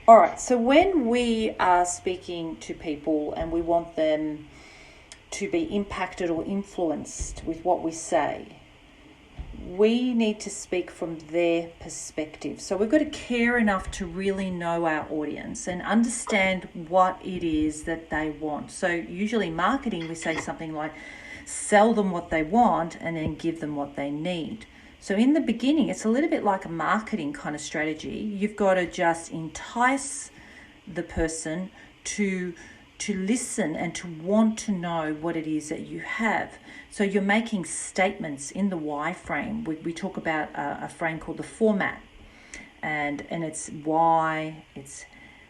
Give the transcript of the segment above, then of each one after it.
All right, so when we are speaking to people and we want them to be impacted or influenced with what we say, we need to speak from their perspective. So we've got to care enough to really know our audience and understand what it is that they want. So usually marketing, we say something like sell them what they want and then give them what they need. So in the beginning, it's a little bit like a marketing kind of strategy. You've got to just entice the person to listen and to want to know what it is that you have. So you're making statements in the why frame. We talk about a frame called the format, and it's why, it's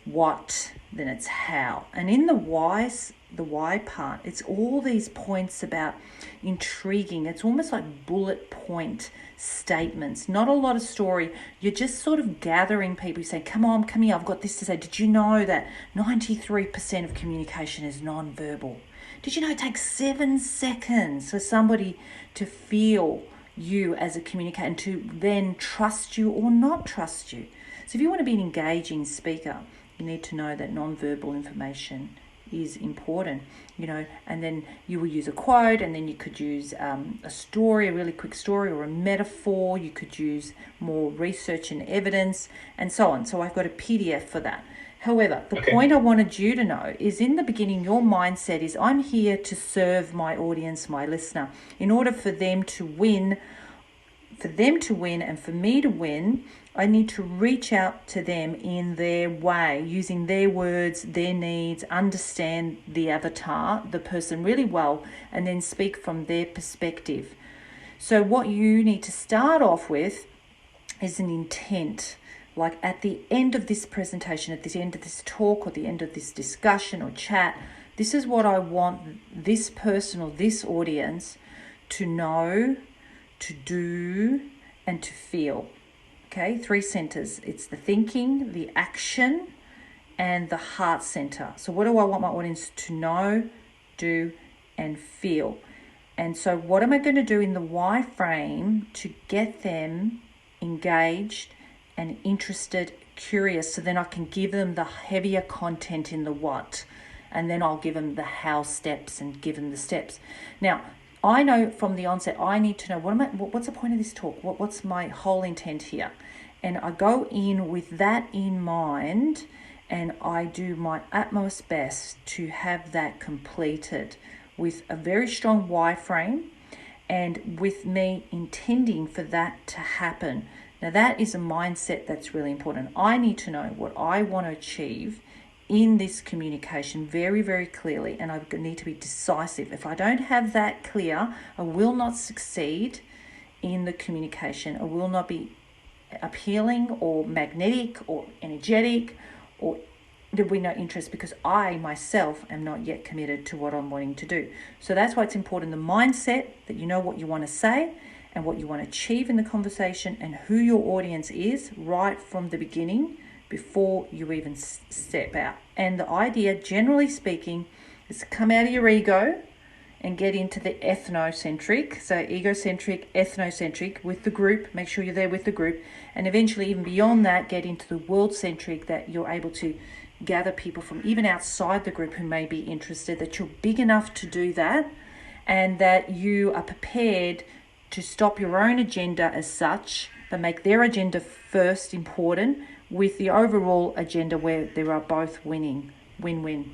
what, then it's how. And in the why part, it's all these points about intriguing. It's almost like bullet point statements, not a lot of story. You're just sort of gathering people. You say, come on, come here, I've got this to say. Did you know that 93% of communication is non-verbal? Did you know it takes 7 seconds for somebody to feel you as a communicator and to then trust you or not trust you? So if you want to be an engaging speaker, you need to know that non-verbal information is important, and then you will use a quote, and then you could use a story, a really quick story, or a metaphor. You could use more research and evidence and so on. So I've got a PDF for that. However, the point I wanted you to know is in the beginning, your mindset is I'm here to serve my audience, my listener, in order for them to win. For them to win and for me to win, I need to reach out to them in their way, using their words, their needs, understand the avatar, the person really well, and then speak from their perspective. So what you need to start off with is an intent. Like at the end of this presentation, at the end of this talk, or the end of this discussion or chat, this is what I want this person or this audience to know, to do, and to feel. Okay, 3 centers. It's the thinking, the action, and the heart center. So what do I want my audience to know, do, and feel? And so what am I going to do in the why frame to get them engaged and interested, curious, so then I can give them the heavier content in the what, and then I'll give them the how steps and give them the steps. Now, I know from the onset, I need to know what's the point of this talk? What's my whole intent here? And I go in with that in mind, and I do my utmost best to have that completed with a very strong why frame and with me intending for that to happen. Now, that is a mindset that's really important. I need to know what I want to achieve in this communication very, very clearly, and I need to be decisive. If I don't have that clear, I will not succeed in the communication. I will not be appealing or magnetic or energetic, or there'll be no interest because I myself am not yet committed to what I'm wanting to do. So that's why it's important, the mindset, that you know what you want to say and what you want to achieve in the conversation and who your audience is right from the beginning, before you even step out. And the idea, generally speaking, is to come out of your ego and get into the ethnocentric. So egocentric, ethnocentric with the group. Make sure you're there with the group. And eventually, even beyond that, get into the world-centric, that you're able to gather people from even outside the group who may be interested, that you're big enough to do that, and that you are prepared to stop your own agenda as such, but make their agenda first important, with the overall agenda where they are both winning, win-win.